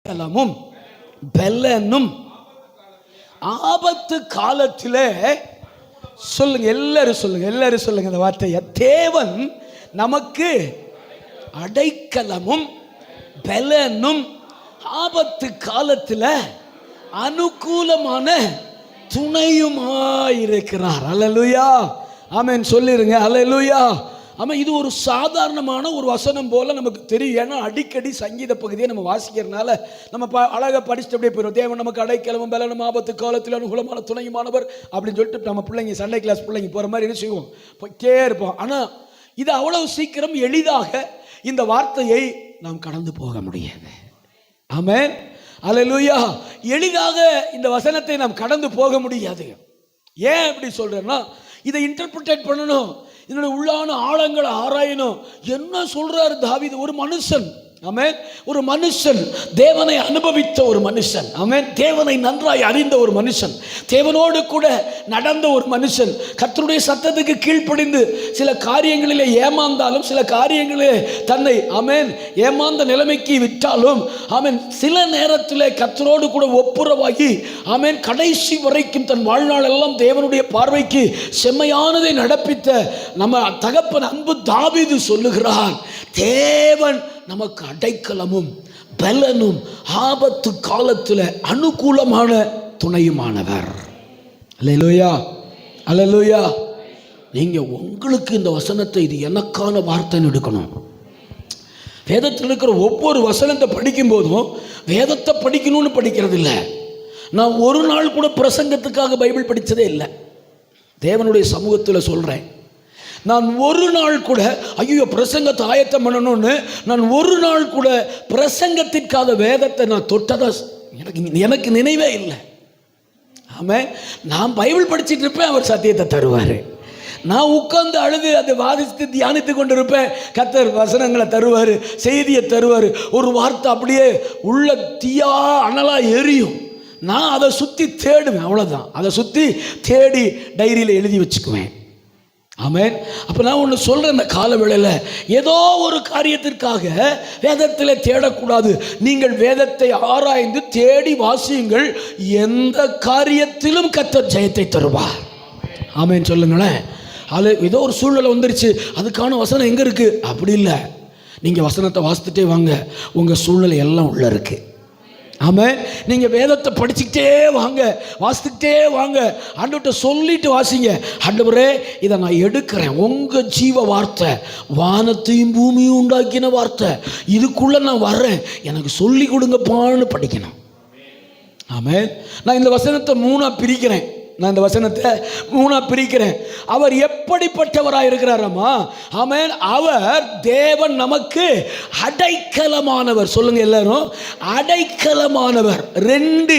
அடைக்கலமும் பெலனும் ஆபத்து காலத்திலே. சொல்லுங்க எல்லாரும், சொல்லுங்க எல்லாரும், சொல்லுங்க இந்த வார்த்தையை. தேவன் நமக்கு அடைக்கலமும் பெலனும் ஆபத்து காலத்தில் அனுகூலமான துணையுமாயிருக்கிறார். அல்லேலூயா, ஆமென் சொல்லிருங்க. அல்லேலூயா, ஆமாம். இது ஒரு சாதாரணமான ஒரு வசனம் போல நமக்கு தெரியும். ஏன்னா அடிக்கடி சங்கீத பகுதியை நம்ம வாசிக்கிறதுனால நம்ம அழகாக படிச்சுட்டு அப்படியே போயிடும். தேவன் நமக்கு அடைக்கலமும் பெலனும் ஆபத்து காலத்தில் அனுகூலமான துணையுமானவர் அப்படின்னு சொல்லிட்டு நம்ம பிள்ளைங்க சண்டே கிளாஸ் பிள்ளைங்க போகிற மாதிரி என்ன செய்வோம், போய்ட்டே இருப்போம். ஆனால் இது அவ்வளவு சீக்கிரம் எளிதாக இந்த வார்த்தையை நாம் கடந்து போக முடியாது. ஆமென், அல்லேலூயா. எளிதாக இந்த வசனத்தை நாம் கடந்து போக முடியாது. ஏன் அப்படி சொல்றேன்னா, இதை இன்டர்பிரேட் பண்ணணும், இதனுடைய உள்ளான ஆழங்களை ஆராயணும். என்ன சொல்றாரு தாவீது? ஒரு மனுஷன், ஆமென், ஒரு மனுஷன், தேவனை அனுபவித்த ஒரு மனுஷன், ஆமென், தேவனை நன்றாய் அறிந்த ஒரு மனுஷன், தேவனோடு கூட நடந்த ஒரு மனுஷன், கர்த்தருடைய சத்தத்துக்கு கீழ்ப்படிந்து சில காரியங்களிலே ஏமாந்தாலும் சில காரியங்களிலே தன்னை, ஆமென், ஏமாந்த நிலைமைக்கு விட்டாலும், ஆமென், சில நேரத்தில் கர்த்தரோடு கூட ஒப்புரவாகி, ஆமென், கடைசி வரைக்கும் தன் வாழ்நாள் எல்லாம் தேவனுடைய பார்வைக்கு செம்மையானதை நடப்பித்த நம்ம தகப்பன் அன்பு தாவீது சொல்லுகிறார், தேவன் நமக்கு அடைக்கலமும் பெலனும் ஆபத்து காலத்தில் அனுகூலமான துணையுமானவர். அல்லேலூயா, அல்லேலூயா. நீங்க உங்களுக்கு இந்த வசனத்தை, இது எனக்கான வார்த்தைன்னு எடுக்கணும். வேதத்தில் இருக்கிற ஒவ்வொரு வசனத்தை படிக்கும் போதும் வேதத்தை படிக்கணும்னு படிக்கிறது இல்லை. நான் ஒரு நாள் கூட பிரசங்கத்துக்காக பைபிள் படித்ததே இல்லை. தேவனுடைய சமூகத்தில் சொல்கிறேன், நான் ஒரு நாள் கூட ஐயோ பிரசங்கத்தை ஆயத்தம் பண்ணணும்னு நான் ஒரு நாள் கூட பிரசங்கத்திற்காக வேதத்தை நான் தொட்டதா எனக்கு நினைவே இல்லை. ஆமாம், நான் பைபிள் படிச்சுட்டு இருப்பேன், அவர் சத்தியத்தை தருவார். நான் உட்கார்ந்து அழுது அதை வாதித்து தியானித்து கொண்டு இருப்பேன், கர்த்தர் வசனங்களை தருவார், செய்தியை தருவார். ஒரு வார்த்தை அப்படியே உள்ள தீயா அனலா எரியும். நான் அதை சுற்றி தேடுவேன், அவ்வளோதான். அதை சுற்றி தேடி டைரியில் எழுதி வச்சுக்குவேன். ஆமென். அப்போ நான் ஒன்று சொல்கிறேன், இந்த கால வேளையில் ஏதோ ஒரு காரியத்திற்காக வேதத்தில் தேடக்கூடாது. நீங்கள் வேதத்தை ஆராய்ந்து தேடி வாசியுங்கள், எந்த காரியத்திலும் கர்த்தர் ஜெயத்தை தருவார். ஆமென் சொல்லுங்களேன். அது ஏதோ ஒரு சூழ்நிலை வந்துருச்சு, அதுக்கான வசனம் எங்கே இருக்குது அப்படி இல்லை. நீங்கள் வசனத்தை வாசித்துட்டே வாங்க, உங்கள் சூழ்நிலை எல்லாம் உள்ளே இருக்குது. ஆமாம், நீங்கள் வேதத்தை படிச்சுக்கிட்டே வாங்க, வாசித்துக்கிட்டே வாங்க, ஆண்டவர்கிட்ட சொல்லிட்டு வாசிங்க, ஆண்டவரே இதை நான் எடுக்கிறேன், உங்கள் ஜீவ வார்த்தை, வானத்தையும் பூமியும் உண்டாக்கின வார்த்தை, இதுக்குள்ளே நான் வர்றேன், எனக்கு சொல்லி கொடுங்கப்பான்னு படிக்கணும். ஆமாம், நான் இந்த வசனத்தை மூணா பிரிக்கிறேன். அவர் எப்படிப்பட்டவராக இருக்கிறாரம்மா? ஆமென். அவர் தேவன் நமக்கு அடைக்கலமானவர். சொல்லுங்க எல்லாரும், அடைக்கலமானவர். 2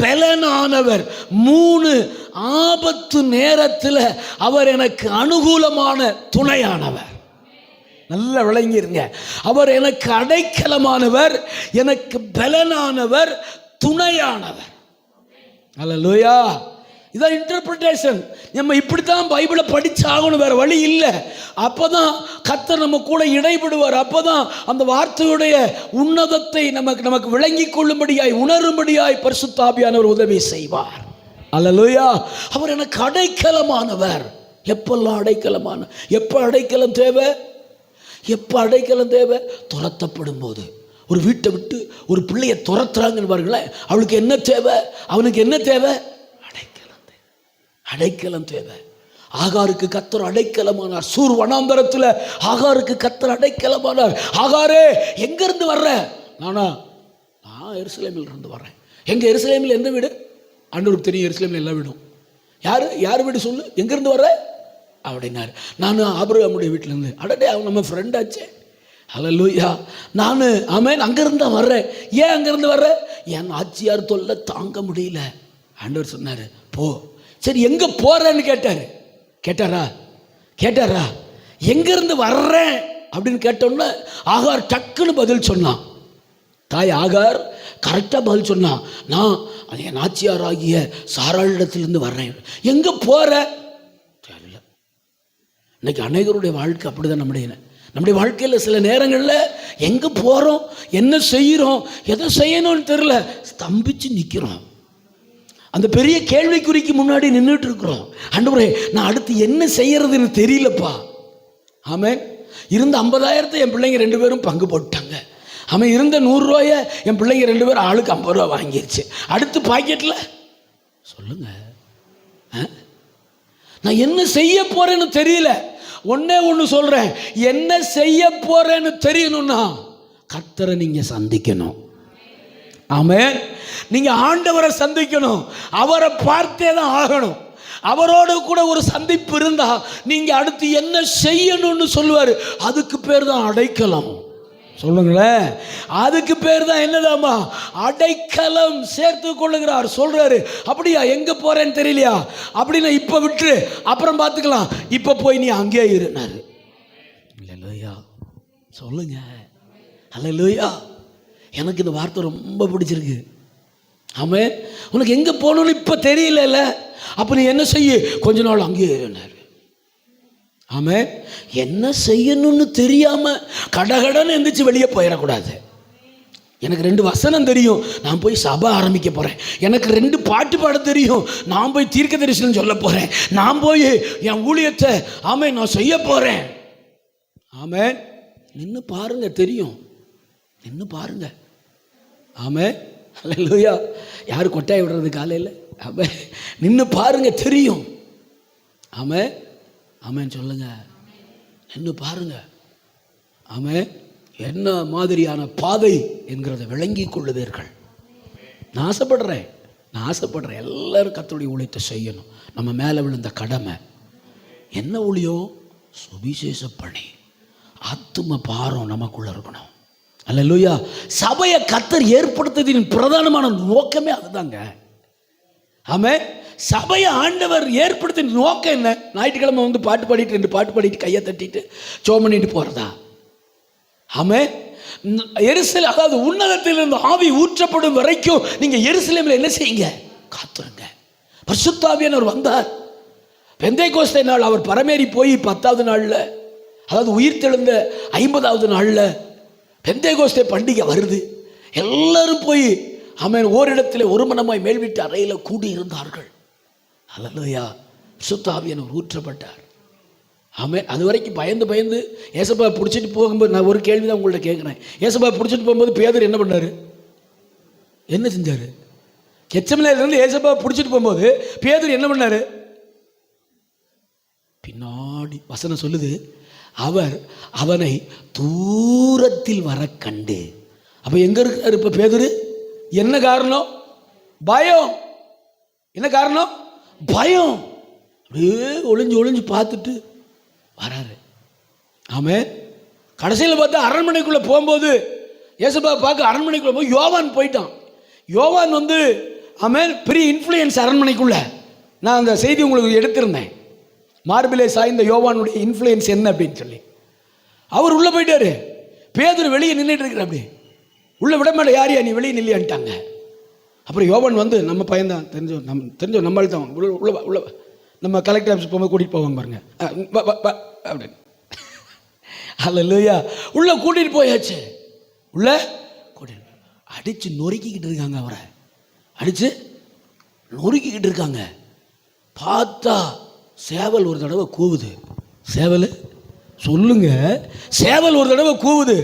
பெலனானவர். 3 ஆபத்து நேரத்தில் அவர் எனக்கு அனுகூலமான துணையானவர். நல்ல விளங்கிருங்க. அவர் எனக்கு அடைக்கலமானவர், எனக்கு பெலனானவர், துணையானவர். அல்லேலூயா. இதான் இன்டர்பிரிட்டேஷன். நம்ம இப்படித்தான் பைபிளை படிச்சாகணும், வேற வழி இல்லை. அப்போதான் கர்த்தர் நம்ம கூட இடைபடுவார். அப்போதான் அந்த வார்த்தையுடைய உன்னதத்தை நமக்கு விளங்கி கொள்ளும்படியாய், உணரும்படியாய் பரிசுத்த ஆவியானவர் உதவி செய்வார். அல்லேலூயா. அவர் எனக்கு அடைக்கலமானவர். எப்பெல்லாம் அடைக்கலமான, எப்போ அடைக்கலம் தேவை? துரத்தப்படும் போது. ஒரு வீட்டை விட்டு ஒரு பிள்ளையை துரத்துறாங்கன்னு பாருங்களேன், அவளுக்கு என்ன தேவை, அவனுக்கு என்ன தேவை? அடைக்கலம் தேவை. ஆகாருக்கு கர்த்தர் அடைக்கலமானார். சூர் வனாந்தரத்தில் ஆகாருக்கு கர்த்தர் அடைக்கலமானார். ஆகாரே எங்கிருந்து வர்ற? நான் எருசலேமில் இருந்து வர்றேன். எங்க எருசலேமில் எந்த வீடு? ஆண்டவருக்கு தெரியும், எருசலேமில் எல்லா வீடும். யார் வீடு சொல்லு, எங்கிருந்து வர்ற அப்படின்னாரு. நான் ஆபிரகாமுடைய வீட்டிலேருந்து. அடடே, அவன் நம்ம ஃப்ரெண்டாச்சே. அல்லேலூயா. நான் ஆமென் அங்கிருந்து தான் வர்றேன். ஏன் அங்கிருந்து வர்ற? என் ஆட்சியார் தொல்லை தாங்க முடியல. ஆண்டவர் சொன்னார், போ. சரி, எங்கே போகிறேன்னு கேட்டாரா? எங்கேருந்து வர்றேன் அப்படின்னு கேட்டோன்னே ஆகார் டக்குன்னு பதில் சொன்னான். தாய் ஆகார் கரெக்டாக பதில் சொன்னான். நான் என் நாச்சியார் ஆகிய சாராளிடத்திலிருந்து வர்றேன். எங்கே போகிற? தெரியல. இன்னைக்கு அநேகருடைய வாழ்க்கை அப்படிதான். நம்முடைய வாழ்க்கையில் சில நேரங்களில் எங்கே போகிறோம், என்ன செய்கிறோம், எதை செய்யணும்னு தெரில, ஸ்தம்பிச்சு நிற்கிறோம். அந்த பெரிய கேள்விக்குறிக்கு முன்னாடி நின்றுட்டு இருக்கிறோம். ஆண்டவரே, நான் அடுத்து என்ன செய்யறதுன்னு தெரியலப்பா. ஆமென். இருந்த 50,000 என் பிள்ளைங்க 2 பேரும் பங்கு போட்டாங்க. அவன் இருந்த 100 ரூபாயை என் பிள்ளைங்க 2 பேரும் ஆளுக்கு 50 ரூபா வாங்கிருச்சு. அடுத்து பாக்கெட்டில் சொல்லுங்க, நான் என்ன செய்ய போறேன்னு தெரியல. ஒன்னே ஒன்று சொல்றேன், என்ன செய்ய போறேன்னு தெரியணும்னா கர்த்தரை நீங்க சந்திக்கணும். ஆமென். நீங்க ஆண்டவரை சந்திக்கணும். அவரை பார்த்தே தான் ஆகணும். அவரோடு கூட ஒரு சந்திப்பு இருந்தா நீங்க அடுத்து என்ன செய்யணும்னு சொல்லுவாரு. அதுக்கு பேர் தான் அடைக்கலம். சொல்லுங்களேன், அதுக்கு பேர் தான் என்னதாமா? அடைக்கலம். சேர்த்து கொள்ளுகிறார். சொல்றாரு, அப்படியா, எங்க போறேன்னு தெரியலையா, அப்படின்னா இப்ப விட்டு அப்புறம் பார்த்துக்கலாம், இப்ப போய் நீ அங்கே இருந்தாரு. அல்லேலூயா. சொல்லுங்க அல்லேலூயா. எனக்கு இந்த வார்த்தை ரொம்ப பிடிச்சிருக்கு. ஆமென். உனக்கு எங்க போகணும்னு இப்ப தெரியல, அப்ப நீ என்ன செய்ய, கொஞ்ச நாள் அங்கேயே இருந்தாரு. ஆமென். என்ன செய்யணும்னு தெரியாம கடகடன்னு எந்திரிச்சு வெளியே போயிடக்கூடாது. எனக்கு 2 வசனம் தெரியும், நான் போய் சபை ஆரம்பிக்க போறேன். எனக்கு 2 பாட்டு பாட தெரியும், நான் போய் தீர்க்க தரிசனம் சொல்ல போறேன். நான் போய் என் ஊழியத்தை ஆமென் நான் செய்ய போறேன். ஆமென். நின்று பாருங்க, தெரியும். நின்று பாருங்க. ஆமென். அல்லேலூயா. யாரு கொட்டாய் விடுறது காலையில்? ஆமென். நின்று பாருங்க, தெரியும். ஆமென். ஆமென். சொல்லுங்க, நின்று பாருங்க. ஆமென். என்ன மாதிரியான பாதை என்கிறத விளங்கி கொள்ளுவீர்கள். நான் ஆசைப்படுறேன் எல்லாரும் கர்த்தருடைய ஊழியத்தை செய்யணும். நம்ம மேலே விழுந்த கடமை என்ன ஊழியம்? சுவிசேஷ பணி, ஆத்தும பாரம் நமக்குள்ள இருக்கணும். அல்லேலூயா. சபையை கர்த்தர் ஏற்படுத்துவதின் பிரதானமான நோக்கமே அதுதாங்க. ஆமென். சபையை ஆண்டவர் ஏற்படுத்தின நோக்கம் என்ன? ஞாயிற்றுக்கிழமை வந்து பாட்டு பாடிட்டு 2 பாட்டு பாடிட்டு கையை தட்டிட்டு ஜெபம் பண்ணிட்டு போறதா? ஆமென். எருசலேம், அதாவது உன்னதத்திலிருந்து ஆவி ஊற்றப்படும் வரைக்கும் நீங்க எருசலேமில் என்ன செய்யுங்க? காத்துருங்க. பரிசுத்த ஆவியானவர் வந்தார். பெந்தேகோஸ்தே நாள் அவர் பரமேறி போய் 10வது நாள்ல, அதாவது உயிர்த்தெழுந்த 50வது நாள்ல பெந்தேகோஸ்தே பண்டிகை வருது. எல்லாரும் போய் ஆமென் ஓரிடத்தில் ஒரு மனமாய் மேல் வீட்டு அறையில் கூடி இருந்தார்கள். அல்லேலூயா. பரிசுத்த ஆவியானவர் ஊற்றப்பட்டார். ஆமென். அது வரைக்கும் பயந்து ஏசப்பா பிடிச்சிட்டு போகும்போது, நான் ஒரு கேள்வி தான் உங்கள்ட்ட கேட்குறேன். ஏசப்பா பிடிச்சிட்டு போகும்போது பேதுரு என்ன பண்ணாரு? என்ன செஞ்சாரு? கெச்சமலையிலிருந்து ஏசப்பா பிடிச்சிட்டு போகும்போது பேதுரு என்ன பண்ணாரு? பின்னாடி வசனம் சொல்லுது, அவர் அவனை தூரத்தில் வர கண்டு. அப்ப எங்க இருக்காரு இப்ப பேதுரு? என்ன காரணம்? பயம். என்ன காரணம்? பயம். அப்படியே ஒளிஞ்சு பார்த்துட்டு வராரு. ஆமென். கடைசியில் பார்த்தா அரண்மனைக்குள்ள போகும்போது ஏசப்பா பார்க்க அரண்மனைக்குள்ள போய் யோவான் போயிட்டான். யோவான் வந்து ஆமென் பெரிய இன்ஃப்ளூயன்ஸ் அரண்மனைக்குள்ள. நான் அந்த செய்தி உங்களுக்கு எடுத்திருந்தேன். மார்பிலே சாய்ந்த யோவானுடைய இன்ஃப்ளூயன்ஸ் என்ன அப்படின்னு சொல்லி. அவர் உள்ள போயிட்டாரு. பேதுரு வெளியே நின்றுட்டு இருக்கிற, அப்படி உள்ள விட மாட்டேன், யாரையா நீ வெளியே நில்லியான்ட்டாங்க. அப்புறம் யோவான் வந்து, நம்ம பையன்தான், தெரிஞ்சோம் நம்மள தான், உள்ள நம்ம கலெக்டர் ஆஃபீஸ் போகும்போது கூட்டிகிட்டு போவாங்க பாருங்க அப்படின்னு. அல்லேலூயா. உள்ள கூட்டிகிட்டு போயாச்சு. உள்ள கூட்டிட்டு அடித்து நொறுக்கிக்கிட்டு இருக்காங்க. அவரை அடித்து நொறுக்கிக்கிட்டு இருக்காங்க. பார்த்தா சேவல் ஒரு தடவை கூவுது. சேவல் சொல்லுங்க, சேவல் ஒரு தடவை கூவுது.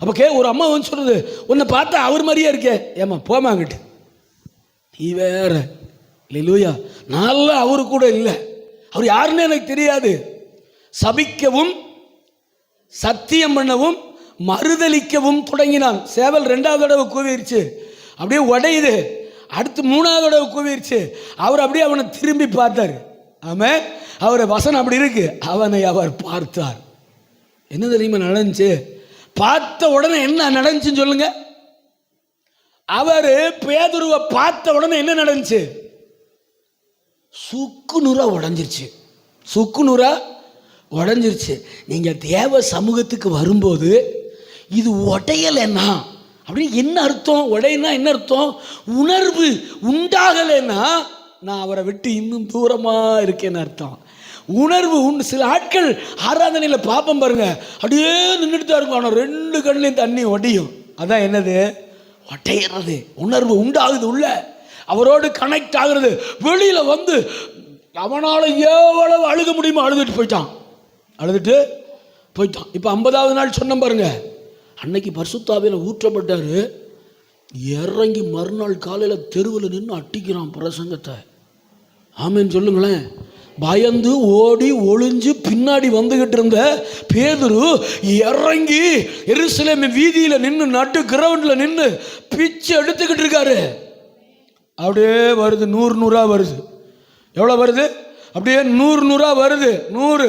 அப்போ ஒரு அம்மா வந்து சொல்லுது, உன்னை பார்த்தா அவர் மாதிரியே இருக்கே, ஏம்மா போமாங்கிட்டு. நீ வேற. அல்லேலூயா. நல்லா அவரு கூட இல்லை. அவர் யாருன்னு எனக்கு தெரியாது. சபிக்கவும் சத்தியம் பண்ணவும் மறுதலிக்கவும் தொடங்கினான். சேவல் 2வது தடவை கூவிருச்சு, அப்படியே உடையுது. அடுத்து 3வது தடவை கூவிருச்சு. அவர் அப்படியே அவனை திரும்பி பார்த்தார். ஆமென். அவரை வசனம் அப்படி இருக்கு, அவனை அவர் பார்த்தார். என்ன தெரியுமா நடந்துச்சு? பார்த்த உடனே என்ன நடந்துச்சுன்னு சொல்லுங்க. அவரு பேதுருவை பார்த்த உடனே என்ன நடந்துச்சு? சுக்கு நூறா உடஞ்சிருச்சு. சுக்கு நூறா உடஞ்சிருச்சு. நீங்க தேவ சமூகத்துக்கு வரும்போது இது உடையலைன்னா அப்படின்னு என்ன அர்த்தம்? உடையனா என்ன அர்த்தம்? உணர்வு உண்டாகலைன்னா நான் அவரை விட்டு இன்னும் தூரமா இருக்கேன்னு அர்த்தம். உணர்வு உண்டு. சில ஆட்கள் ஆராதனையில் பாப்பம் பாருங்க, அப்படியே நின்றுட்டு தான் இருக்கும், ஆனால் 2 கண்ணிலையும் தண்ணி ஒடியும். அதான் என்னது? ஒட்டையிறது. உணர்வு உண்டாகுது, உள்ள அவரோடு கனெக்ட் ஆகுறது. வெளியில வந்து அவனால் எவ்வளவு அழுக முடியுமோ அழுதுட்டு போயிட்டான். இப்போ 50வது நாள் சொன்ன பாருங்க, அன்னைக்கு பரிசுத்தாவியில் ஊற்றப்பட்டாரு. இறங்கி மறுநாள் காலையில் தெருவில் நின்று அட்டிக்கிறான் பிரசங்கத்தை. ஆமேன்னு சொல்லுங்களேன். பயந்து ஓடி ஒளிஞ்சு பின்னாடி வந்துகிட்டு இருந்த பேதுரு இறங்கி எருசலேம் வீதியில் நின்று, நட்டு கிரவுண்டில் நின்று பிச்சு எடுத்துக்கிட்டு இருக்காரு. அப்படியே வருது, 100 வருது. எவ்வளோ வருது? அப்படியே 100 வருது. 100,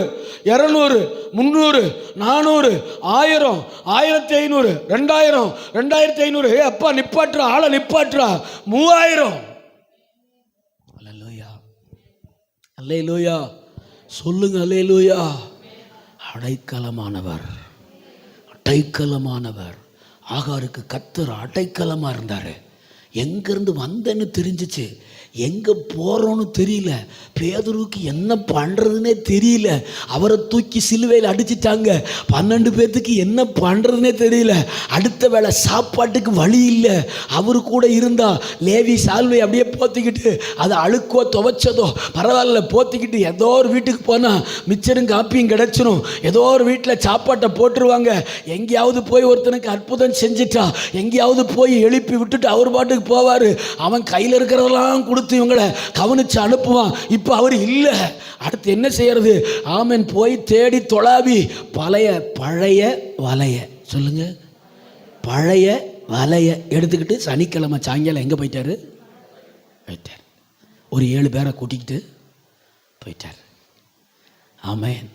200, 300, 400, 1000, 1500, 2000, 2500. அப்பா நிப்பாட்டுறா, ஆளை நிப்பாட்டுறா. 3000. அல்லேலூயா, அல்லேலூயா சொல்லுங்க, அல்லேலூயா. அடைக்கலமானவர், அடைக்கலமானவர். ஆகாருக்கு கர்த்தர் அடைக்கலமா இருந்தாரு. எங்கிருந்து வந்தேன்னு தெரிஞ்சிச்சு, எங்கே போகிறோன்னு தெரியல, பேதுருக்கு என்ன பண்ணுறதுனே தெரியல. அவரை தூக்கி சிலுவையில் அடிச்சிட்டாங்க. 12 பேர்த்துக்கு என்ன பண்ணுறதுனே தெரியல. அடுத்த வேளை சாப்பாட்டுக்கு வழி இல்லை. அவரு கூட இருந்தா லேவி சால்வை அப்படியே போத்திக்கிட்டு, அதை அழுக்கோ துவைச்சதோ பரவாயில்ல போத்திக்கிட்டு ஏதோ ஒரு வீட்டுக்கு போனால் மிச்சரும் காப்பியும் கிடச்சிரும். ஏதோ ஒரு வீட்டில் சாப்பாட்டை போட்டுருவாங்க. எங்கேயாவது போய் ஒருத்தனுக்கு அற்புதம் செஞ்சுட்டா, எங்கேயாவது போய் எழுப்பி விட்டுட்டு அவர் பாட்டுக்கு போவார். அவன் கையில் இருக்கிறதெல்லாம் கொடுத்து இவங்களை கவனிச்சு அனுப்புவான். இப்போ அவர் இல்லை. அடுத்து என்ன செய்யறது? ஆமன் போய் தேடி தொலாவி பழைய வலைய, சொல்லுங்க, பழைய வலைய எடுத்துக்கிட்டு சனிக்கிழமை சாயங்காலம் எங்கே போயிட்டார்? ஒரு 7 பேரை கூட்டிக்கிட்டு போயிட்டார். ஆமேன்,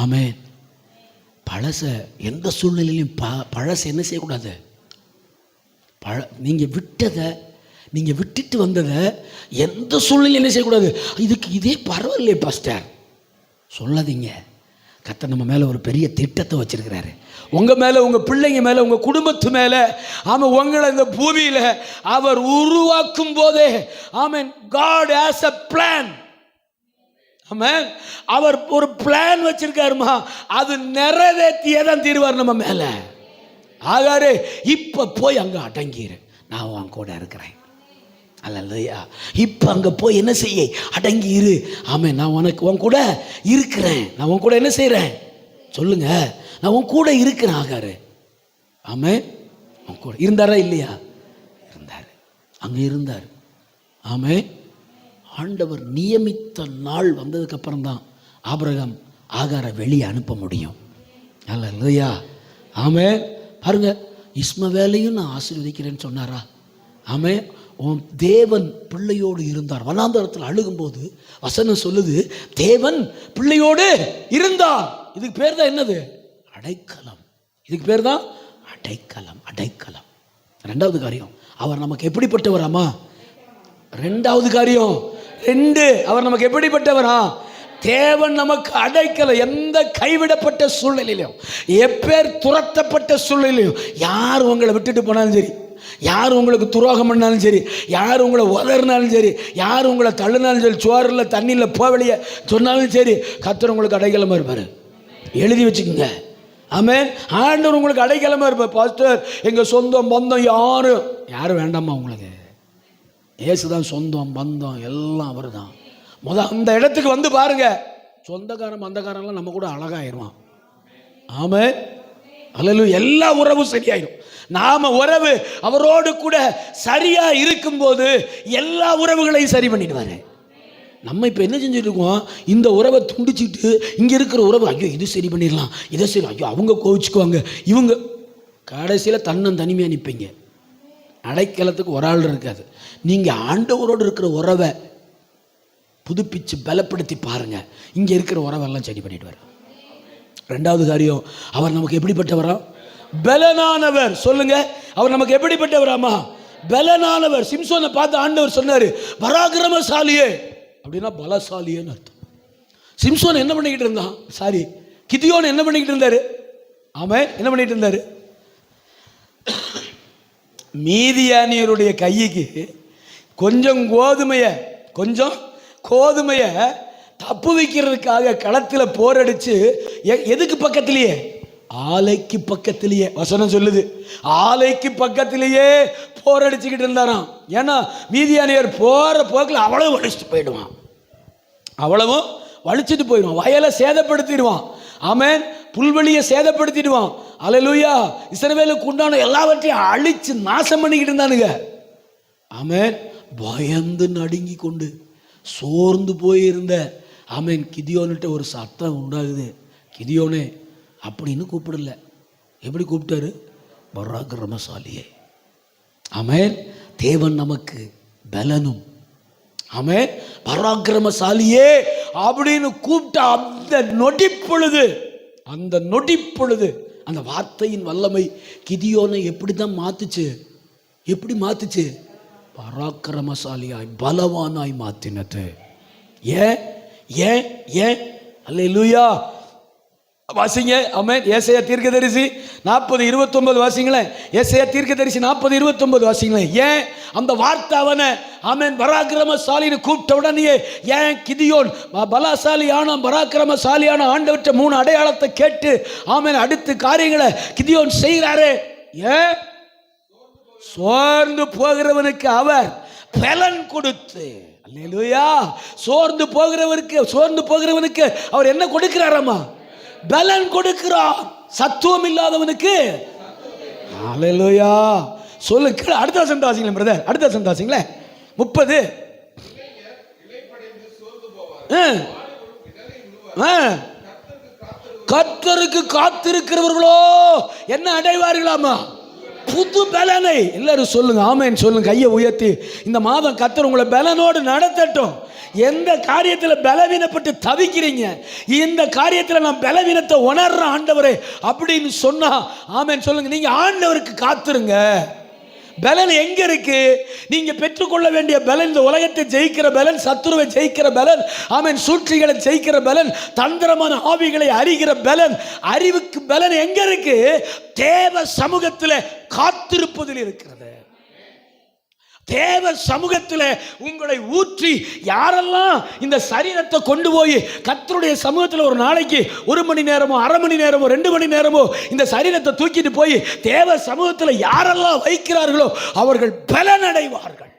ஆமேன். பழச எந்த சூழ்நிலையிலும் பழச என்ன செய்யக்கூடாது? நீங்கள் விட்டதை, நீங்கள் விட்டுட்டு வந்ததை எந்த சூழ்நிலையும் என்ன செய்யக்கூடாது? இதுக்கு இதே பரவாயில்லையே பாஸ்டர் சொல்லாதீங்க. கர்த்தர் நம்ம மேலே ஒரு பெரிய திட்டத்தை வச்சிருக்கிறாரு. உங்கள் மேலே, உங்கள் பிள்ளைங்க மேலே, உங்கள் குடும்பத்து மேலே. ஆமாம், உங்களை இந்த பூமியில் அவர் உருவாக்கும் போதே, ஆமென், God has a plan. ஆமென். அவர் ஒரு பிளான் வச்சிருக்காருமா, அது நிறைவேற்றியே தான் தீர்வார் நம்ம மேலே. ஆகாரே, இப்போ போய் அங்கே அடங்கிரு, நான் உன் கூட இருக்கிறேன். அல்லேலூயா. இப்போ அங்கே போய் என்ன செய்ய? அடங்கி இரு. ஆமாம், நான் உன் கூட இருக்கிறேன். நான் உன் கூட என்ன செய்கிறேன்? சொல்லுங்க, நான் உன் கூட இருக்கிறேன். ஆகாரு, ஆமாம், உன் கூட இருந்தாரா இல்லையா? இருந்தார், அங்கே இருந்தார். ஆமாம். ஆண்டவர் நியமித்த நாள் வந்ததுக்கப்புறம் தான் ஆபிரகாம் ஆகாரை வெளியே அனுப்ப முடியும். அல்லேலூயா. ஆமாம். பாருங்க, இஸ்மவேலையும் நான் ஆசீர்வதிக்கிறேன்னு சொன்னாரா? ஆமாம். உன் தேவன் பிள்ளையோடு இருந்தார். வனாந்தரத்தில் அழுகும்போது வசனம் சொல்லுது, தேவன் பிள்ளையோடு இருந்தார். இதுக்கு பேர் தான் என்னது? அடைக்கலம். இதுக்கு பேர் தான் அடைக்கலம். அடைக்கலம். 2வது காரியம், அவர் நமக்கு எப்படிப்பட்டவராமா? 2வது காரியம் 2, அவர் நமக்கு எப்படிப்பட்டவரா? தேவன் நமக்கு அடைக்கலம். எந்த கைவிடப்பட்ட சூழ்நிலையிலும், எப்பேர் துரத்தப்பட்ட சூழ்நிலையிலும், யார் உங்களை விட்டுட்டு போனாலும் சரி, யார் உங்களுக்கு துரோகம் பண்ணாலும் சரி, யார் உங்களை உதறினாலும் சரி, யார் உங்களை தள்ளினாலும் சரி, சோறில் தண்ணியில் போவலிய சொன்னாலும் சரி, கர்த்தர் உங்களுக்கு அடைக்கலமாக இருப்பார். எழுதி வச்சுக்கோங்க. ஆமென். ஆண்டவர் உங்களுக்கு அடைக்கலமாக இருப்பார். பாஸ்டர், எங்கள் சொந்தம் பந்தம் யாரும் வேண்டாமா உங்களுக்கு? இயேசுதான் சொந்தம் பந்தம் எல்லாம் அவர் தான். அந்த இடத்துக்கு வந்து பாருங்க, சொந்தக்காரன் பந்தக்காரன்லாம் நம்ம கூட அழகாயிருவான். ஆமென், அல்லேலூயா. எல்லா உறவும் சரியாயிடும். நாம உறவு அவரோடு கூட சரியா இருக்கும்போது எல்லா உறவுகளையும் சரி பண்ணிடுவாரு. நம்ம இப்போ என்ன செஞ்சுட்டு இருக்கோம்? இந்த உறவை துண்டிச்சுட்டு இங்கே இருக்கிற உறவு, ஐயோ இது சரி பண்ணிடலாம், இதை சரி, ஐயோ அவங்க கோவிச்சுக்குவாங்க, இவங்க, கடைசியில் தனிமையாக நிற்பீங்க. அடைக்கலத்துக்கு ஒரு ஆள் இருக்காது. நீங்கள் ஆண்டவரோடு இருக்கிற உறவை புதுப்பிச்சு பலப்படுத்தி பாருங்க, இங்கே இருக்கிற உறவெல்லாம் சரி பண்ணிடுவார். 2வது காரியம், அவர் நமக்கு எப்படிப்பட்டவரா? பலனானவர். சொல்லுங்க, அவர் நமக்கு எப்படிப்பட்டவராமா? பலனானவர். சிம்சோனை பார்த்து ஆண்டவர் சொன்னாரு, பராக்கிரமசாலியே. அப்படின்னா பலசாலியேன்னு அர்த்தம். சிம்சோன் என்ன பண்ணிக்கிட்டு இருந்தான்? கிதியோன் என்ன பண்ணிக்கிட்டு இருந்தாரு? ஆமா, என்ன பண்ணிட்டு இருந்தாரு? மீதியானியருடைய கைக்கு கொஞ்சம் கோதுமைய தப்பு வைக்கிறதுக்காக களத்தில் போரடிச்சு எதுக்கு பக்கத்திலேயே, ஆலைக்கு பக்கத்திலேயே, வசனம் சொல்லுது ஆலைக்கு பக்கத்திலேயே போரடிச்சுக்கிட்டு இருந்தாராம். ஏன்னா மீதியானியர் போற போக்கில் அவ்வளவு வலிச்சுட்டு போயிடுவான், அவ்வளவும் வலிச்சுட்டு போயிடுவான், வயலை சேதப்படுத்திடுவான், ஆமென், புல்வெளியை சேதப்படுத்திடுவான். அல்லேலூயா. இஸ்ரவேலுக்கு உண்டான எல்லாவற்றையும் அழிச்சு நாசம் பண்ணிக்கிட்டு இருந்தானுங்க. ஆமென். பயந்து நடுங்கி கொண்டு சோர்ந்து போயிருந்த ஆமென் கிதியோன்கிட்ட ஒரு சத்தம் உண்டாகுது. கிதியோனே அப்படின்னு கூப்பிடல, எப்படி கூப்பிட்டாரு? பராக்கிரமசாலியே. ஆமென். தேவன் நமக்கு பலனும், ஆமென், பராக்கிரமசாலியே அப்படின்னு கூப்பிட்ட அந்த நொடிப்பொழுது அந்த வார்த்தையின் வல்லமை கிதியோனை எப்படி தான் மாத்துச்சு? எப்படி மாத்துச்சு? பராக்கிரமசாலியாய் பலவானாய் மாத்தினது. ஏன் ஏன் ஏன்? அல்லேலூயா. வாசிங்க. ஆமென். ஏசாயா தீர்க்கதரிசி 40:29 வாசிங்களேன். ஏசாயா தீர்க்கதரிசி 40:29 வாசிங்களேன். ஏன் அந்த வார்த்தை அவனை ஆமென் பராக்கிரமசாலின்னு கூப்பிட்ட உடனே ஏன் கிதியோன் பலசாலியான பராக்கிரமசாலியான ஆண்டவற்ற 3 அடையாளத்தை கேட்டு ஆமென் அடுத்த காரியங்களை கிதியோன் செய்கிறாரே? ஏன்? சோர்ந்து போகிறவனுக்கு அவர் பலன் கொடுத்து, அல்லேலூயா, சோர்ந்து போகிறவனுக்கு அவர் என்ன கொடுக்கிறாராமா? பலன் கொடுக்கிறார். சத்துவம் இல்லாதவனுக்கு, அல்லேலூயா. சொல்லுங்க. அடுத்த வசனம் வாசிங்களேன் பிரதர், அடுத்த வசனம் வாசிங்களேன். 30. கர்த்தருக்கு காத்திருக்கிறவர்களோ என்ன அடைவார்களாமா? புது பலனை. எல்லாரும் சொல்லுங்க ஆமென், சொல்லுங்க கையை உயர்த்தி. இந்த மாதம் கர்த்தர் உங்களை பலனோடு நடத்தட்டும். எந்த காரியத்தில் பலவீனப்பட்டு தவிக்கிறீங்க, இந்த காரியத்தில் நான் பலவீனத்தை உணர்ற ஆண்டவரே அப்படின்னு சொன்னா ஆமென் சொல்லுங்க. நீங்க ஆண்டவருக்கு காத்துருங்க. பலன் எங்க இருக்கு? நீங்க பெற்றுக்கொள்ள வேண்டிய பலன், இந்த உலகத்தை ஜெயிக்கிற பலன், சத்துருவை ஜெயிக்கிற பலன், ஆமென், சூழ்ச்சிகளை ஜெயிக்கிற பலன், தந்திரமான ஆவிகளை அறிகிற பலன், அறிவுக்கு பலன் எங்க இருக்கு? தேவ சமூகத்தில் காத்திருப்பதில் இருக்கிறது. தேவ சமூகத்தில் உங்களை ஊற்றி யாரெல்லாம் இந்த சரீரத்தை கொண்டு போய் கர்த்தருடைய சமூகத்தில் ஒரு நாளைக்கு 1 மணி நேரமோ 1/2 மணி நேரமோ 2 மணி நேரமோ இந்த சரீரத்தை தூக்கிட்டு போய் தேவ சமூகத்தில் யாரெல்லாம் வைக்கிறார்களோ அவர்கள் பலன் அடைவார்கள்.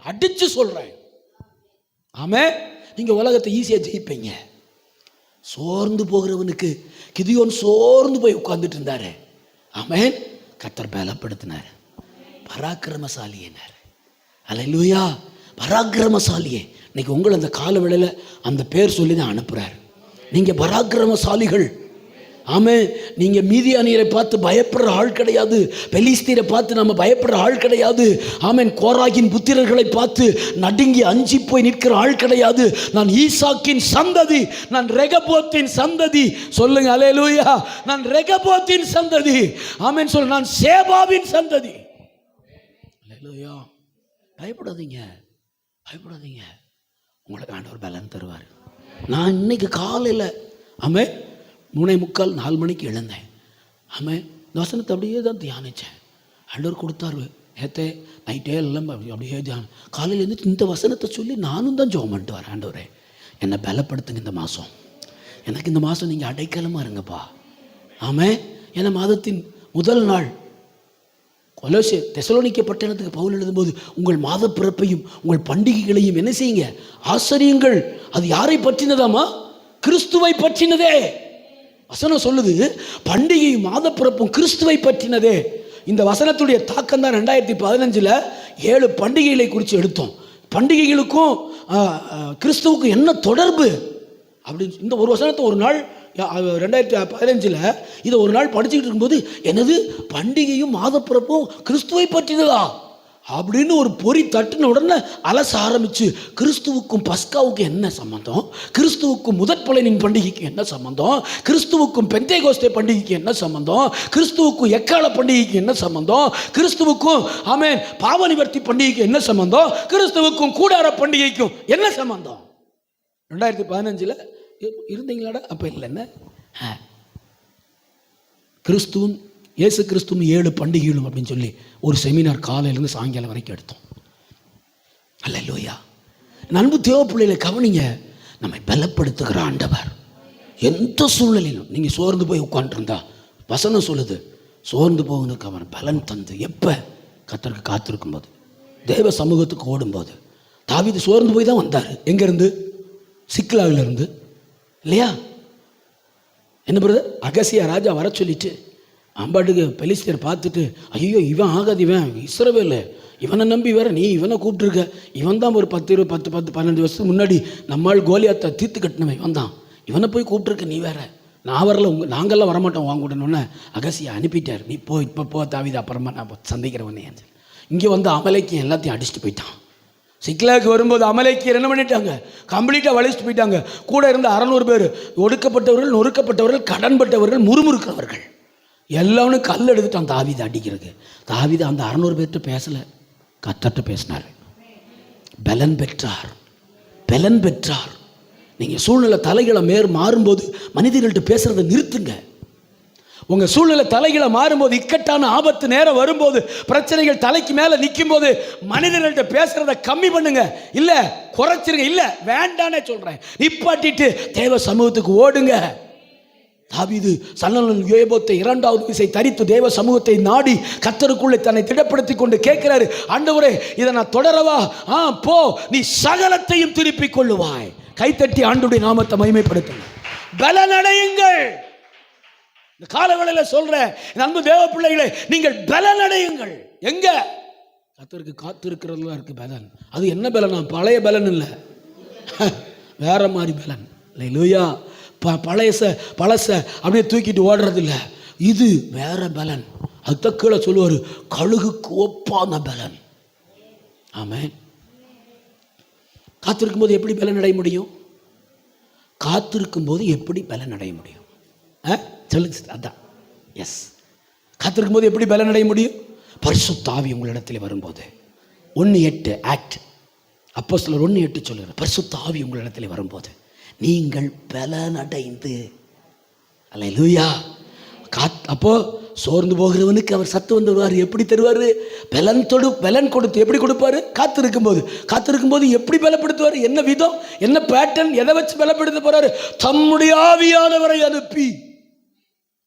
அடிச்சு சொல்றேன். ஆமே. நீங்க உலகத்தை ஈஸியா ஜெயிப்பீங்க. சோர்ந்து போகிறவனுக்கு கிதியோன் சோர்ந்து போய் உட்கார்ந்துட்டு இருந்தாரு. ஆமென். கர்த்தர் பலப்படுத்தினார். பராக்கிரமசாலியினர். அல்லேலூயா. பராக்கிரமசாலியே. இன்னைக்கு உங்களை அந்த கால வேளையில் அந்த பேர் சொல்லி தான் அனுப்புறார். நீங்க பராக்கிரமசாலிகள். ஆமே. நீங்க மீதியானியரை பார்த்து பயப்படுற ஆள் கிடையாது. பெலிஸ்தீரை பார்த்து நம்ம பயப்படுற ஆள் கிடையாது. ஆமென். கோராகின் புத்திரர்களை பார்த்து நடுங்கி அஞ்சி போய் நிற்கிற ஆள் கிடையாது. நான் ஈசாக்கின் சந்ததி, நான் ரெகபோத்தின் சந்ததி. சொல்லுங்க அல்லேலூயா. நான் ரெகபோத்தின் சந்ததி. ஆமென் சொல்ல. நான் சேபாவின் சந்ததி. அல்லேலூயா. பயப்படாதீங்க, பயப்படாதீங்க. உங்களுக்கு ஆண்டவர் பலன் தருவார். நான் இன்னைக்கு காலையில் ஆமே 3:45 4 மணிக்கு எழுந்தேன். ஆமே. இந்த வசனத்தை அப்படியே தான் தியானித்தேன். ஆண்டவர் கொடுத்தாரு. ஏத்தே நைட்டே எல்லாம் அப்படியே தியானம். காலையில் எழுந்துட்டு இந்த வசனத்தை சொல்லி நானும் தான் ஜெபம் பண்ணிட்டு வரேன். ஆண்டவரே என்னை பலப்படுத்துங்க இந்த மாதம். எனக்கு இந்த மாதம் நீங்கள் அடைக்கலமாக இருங்கப்பா. ஆமே. ஏன்னா மாதத்தின் முதல் நாள் தெசலோனிக்க பட்டணத்துக்கு பவுல் எழுதும்போது உங்கள் மாத பிறப்பையும் உங்கள் பண்டிகைகளையும் என்ன செய்யுங்க? ஆச்சரியுங்கள். அது யாரை பற்றினதாமா? கிறிஸ்துவை பற்றினதே. வசனம் சொல்லுது பண்டிகையும் மாத பிறப்பும் கிறிஸ்துவை பற்றினதே. இந்த வசனத்துடைய தாக்கம் தான் 2015 7 பண்டிகைகளை குறித்து எடுத்தோம். பண்டிகைகளுக்கும் கிறிஸ்துவுக்கும் என்ன தொடர்பு அப்படின்னு இந்த ஒரு வசனத்தை ஒரு நாள் 2015 இதை ஒரு நாள் படிச்சுக்கிட்டு இருக்கும்போது என்னது பண்டிகையும் மாதப்பிறப்பும் கிறிஸ்துவை பற்றினதா அப்படின்னு ஒரு பொறி தட்டின உடனே அலச ஆரம்பிச்சு கிறிஸ்துவுக்கும் பஸ்காவுக்கும் என்ன சம்பந்தம், கிறிஸ்துவுக்கும் முதற்பலனின் பண்டிகைக்கு என்ன சம்பந்தம், கிறிஸ்துவுக்கும் பெந்தேகோஸ்தே பண்டிகைக்கு என்ன சம்பந்தம், கிறிஸ்துவுக்கும் எக்கால பண்டிகைக்கு என்ன சம்பந்தம், கிறிஸ்துவுக்கும் ஆமென் பாவ நிவர்த்தி பண்டிகைக்கு என்ன சம்பந்தம், கிறிஸ்துவுக்கும் கூடார பண்டிகைக்கும் என்ன சம்பந்தம். 2015 இருந்தீங்களாடா? அப்போ இல்லைன்னு கிறிஸ்துவும் இயேசு கிறிஸ்துவும் 7 பண்டிகைகளும் அப்படின்னு சொல்லி ஒரு செமினார் காலையிலேருந்து சாயங்காலம் வரைக்கும் எடுத்தோம். அல்லேலூயா. அன்பு தேவ பிள்ளைகளை கவனிங்க. நம்மை பலப்படுத்துகிற ஆண்டவர். எந்த சூழ்நிலையிலும் நீங்கள் சோர்ந்து போய் உட்காந்துருந்தா வசனம் சொல்லுது, சோர்ந்து போவனுக்கு அவன் பலன் தந்து. எப்போ? கர்த்தருக்கு காத்திருக்கும் போது, தேவ சமூகத்துக்கு ஓடும்போது. தாவீது சோர்ந்து போய் தான் வந்தார். எங்கேருந்து? சிக்லாகிலிருந்து இல்லையா? என்ன பண்ணுறது? அகசியா ராஜா வர சொல்லிட்டு அம்பாட்டுக்கு பெலிஸ்தியர் பார்த்துட்டு, ஐயோ இவன் ஆகாது, இவன் இஸ்ரவேல், இவனை நம்பி வேற நீ இவனை கூப்பிட்டுருக்க, இவன் தான் ஒரு 10-15 வருஷத்துக்கு முன்னாடி நம்மால் கோலியாத்தை தீர்த்து கட்டினவன், இவன் தான், இவனை போய் கூப்பிட்டுருக்க நீ வேற, நான் வரல, நாங்கள்லாம் வரமாட்டோம் வாங்கக்கூடணுன்னு அகசியா அனுப்பிட்டார். நீ போ, இப்போ போ தாவீது, அப்புறமா நான் சந்திக்கிறவனே. இங்கே வந்து அமலேக்கியம் எல்லாத்தையும் அடிச்சுட்டு போயிட்டான். சிக்லாக்கு வரும்போது அமலேக்கியர் என்ன பண்ணிட்டாங்க? கம்ப்ளீட்டாக வலிச்சுட்டு போயிட்டாங்க. கூட இருந்த 600 பேர் ஒடுக்கப்பட்டவர்கள், நொறுக்கப்பட்டவர்கள், கடன்பட்டவர்கள், முறுமுறுக்கிறவர்கள் எல்லாரும் கல் எடுத்துட்டான் தாவீது அடிக்கிறதுக்கு. தாவீது அந்த 600 பேர்கிட்ட பேசலை, கர்த்தர்ட்ட பேசினார். பலன் பெற்றார், பலன் பெற்றார். நீங்கள் சூழ்நிலை தலைகளை மாறும்போது மனிதர்கள்ட்ட பேசுறதை நிறுத்துங்க. உங்கள் சூழ்நிலை தலைகளை மாறும்போது, இக்கட்டான ஆபத்து நேரம் வரும்போது, பிரச்சனைகள் தலைக்கு மேலே நிற்கும் போது மனிதர்கள்ட்ட பேசுறதை கம்மி பண்ணுங்க. இல்லை குறைச்சிருங்க, இல்லை வேண்டானே சொல்கிறேன். நிப்பாட்டிட்டு தேவ சமூகத்துக்கு ஓடுங்க. தாவீது சல்லல் யோபோத்தை 2வது விசை தரித்து தேவ சமூகத்தை நாடி கர்த்தருக்குள்ளே தன்னை திடப்படுத்தி கொண்டு கேட்கிறாரு, ஆண்டவரே இதை நான் தொடரவா? போ, நீ சகலத்தையும் திருப்பிக் கொள்ளுவாய். கைத்தட்டி ஆண்டவருடைய நாமத்தை மகிமைப்படுத்துங்க. பலனடையுங்கள். இந்த காலவேளையில் சொல்ற அன்பு தேவ பிள்ளைகளே, நீங்கள் பலனடையுங்கள். எங்க? கர்த்தருக்கு காத்திருக்கிறதுலாம் இருக்கு பலன். அது என்ன பலனா? பழைய பலன் இல்லை, வேற மாதிரி பலன். இல்லையா? பழச அப்படியே தூக்கிட்டு ஓடுறது இல்லை, இது வேற பலன். அதுதான் கீழே சொல்லுவார், கழுகுக்கு ஒப்பான பலன். ஆமென். காத்திருக்கும் போது எப்படி பலன் அடைய முடியும்? காத்திருக்கும் போது எப்படி பலன் அடைய முடியும்? சொல்லுங்க. அதான் எஸ். காத்திருக்கும் போது எப்படி பலன் அடைய முடியும்? பரிசுத்த ஆவி உங்களிடத்தில் வரும்போது. 1:8 ஆக்ட் அப்போஸ்தலர் 1:8 சொல்லுகிறார், பரிசுத்த ஆவி உங்களிடத்தில் வரும்போது நீங்கள் பலனடைந்து. அல்லேலூயா. அப்போ சோர்ந்து போகிறவனுக்கு அவர் சத்து வந்து வருவார். எப்படி தருவார்? பலன் கொடுத்து. எப்படி கொடுப்பாரு? காத்திருக்கும் போது எப்படி பலப்படுத்துவார்? என்ன விதம், என்ன பேட்டர்ன், எதை வச்சு பலப்படுத்த போறாரு? தம்முடைய ஆவியானவரை அனுப்பி.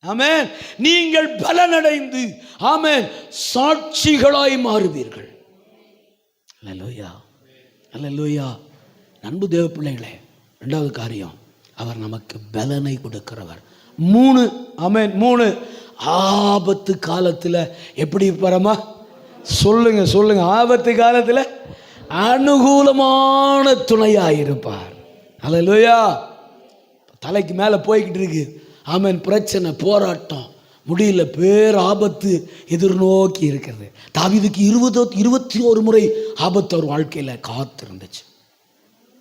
ஆமென். நீங்கள் பலனடைந்து, ஆமென், சாட்சிகளாய் மாறுவீர்கள். அல்லேலூயா, அல்லேலூயா. அன்பு தேவ பிள்ளைகளே, 2வது காரியம், அவர் நமக்கு பலனை கொடுக்கிறவர். 3, ஆமென், 3, ஆபத்து காலத்தில் எப்படி இருப்பாரமா? சொல்லுங்க. ஆபத்து காலத்தில் அனுகூலமான துணையாயிருப்பார். அல்லேலூயா. தலைக்கு மேலே போய்கிட்டு இருக்கு, ஆமென், பிரச்சனை, போராட்டம், முடியல, பேர் ஆபத்து எதிர்நோக்கி இருக்கிறது. தாவீதுக்கு 21 முறை ஆபத்து அவர் வாழ்க்கையில் காத்திருந்துச்சு.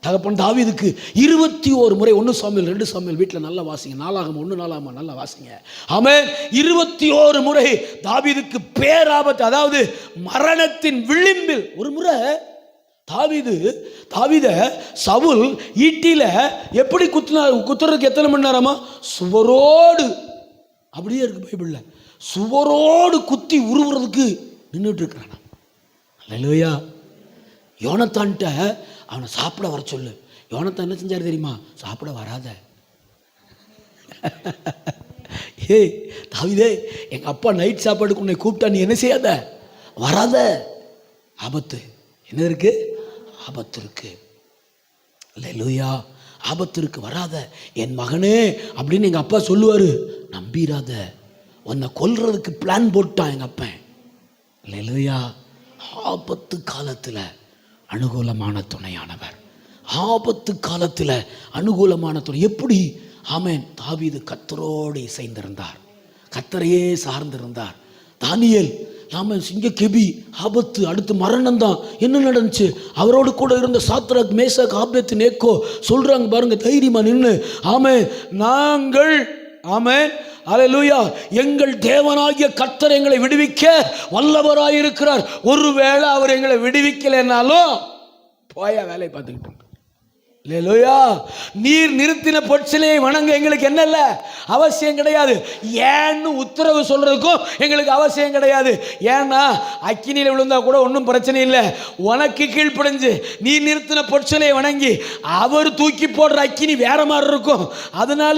தகப்பன் தாவீதுக்கு 21 முறை, 1 சாமுவேல் 2 சாமுவேல் வீட்டில் நல்லா வாசிங்க, 4 நாளாகமம் நல்லா வாசிங்க. ஆமென். 21 முறை தாவீதுக்கு பேராபத்து, அதாவது மரணத்தின் விளிம்பில். ஒரு முறை தாவீத சவுல் ஈட்டில எப்படி குத்துறதுக்கு எத்தனை மணி நேரமா? சுவரோடு, அப்படியே இருக்கு பைபிள்ல, சுவரோடு குத்தி உருவுறதுக்கு நின்றுட்டு இருக்கிறான். அல்லேலூயா. யோனத்தான்ட்ட அவனை சாப்பிட வர சொல்லு. யோனத்தான் என்ன செஞ்சார் தெரியுமா? சாப்பிட வராத. ஏய் தாவீதே, எங்கள் அப்பா நைட் சாப்பாடுக்கு உன்னை கூப்பிட்டா நீ என்ன செய்யாத? வராத. ஆபத்து என்ன இருக்கு? ஆபத்து இருக்கு. அல்லேலூயா. ஆபத்து இருக்கு, வராத என் மகனே அப்படின்னு எங்கள் அப்பா சொல்லுவார். நம்பிராத, உன்னை கொல்றதுக்கு பிளான் போட்டான் எங்கள் அப்பன். அல்லேலூயா. ஆபத்து காலத்தில் அனுகூலமான துணையானவர். ஆபத்து காலத்தில் அனுகூலமான துணை. எப்படி? ஆமென். தாவீது கர்த்தரோடு இசைந்திருந்தார், கர்த்தரையே சார்ந்திருந்தார். தானியேல், ஆமென், சிங்கக்கெபி, ஆபத்து, அடுத்து மரணம் தான். என்ன நடந்துச்சு? அவரோடு கூட இருந்த சாத்ராக், மேஷாக், ஆபேத்நேகோ சொல்றாங்க பாருங்க, தைரியமா நின்று, ஆமென், நாங்கள், ஆமென், அல்லேலூயா, எங்கள் தேவனாகிய கர்த்தர் எங்களை விடுவிக்க வல்லவராயிருக்கிறார். ஒருவேளை அவர் எங்களை விடுவிக்கலைன்னாலும் போயா வேலையை பார்த்துக்கிட்டு. அல்லேலூயா. நீர் நிறுத்தின பொற்சிலையை வணங்க எங்களுக்கு என்ன இல்லை, அவசியம் கிடையாது. ஏன்னு உத்தரவு சொல்றதுக்கும் எங்களுக்கு அவசியம் கிடையாது. ஏன்னா அக்கினியில் விழுந்தா கூட ஒன்றும் பிரச்சனை இல்லை. உனக்கு கீழ்ப்படைஞ்சு நீ நிறுத்தின பொற்சிலையை வணங்கி அவர் தூக்கி போடுற அக்கினி வேற மாதிரி இருக்கும். அதனால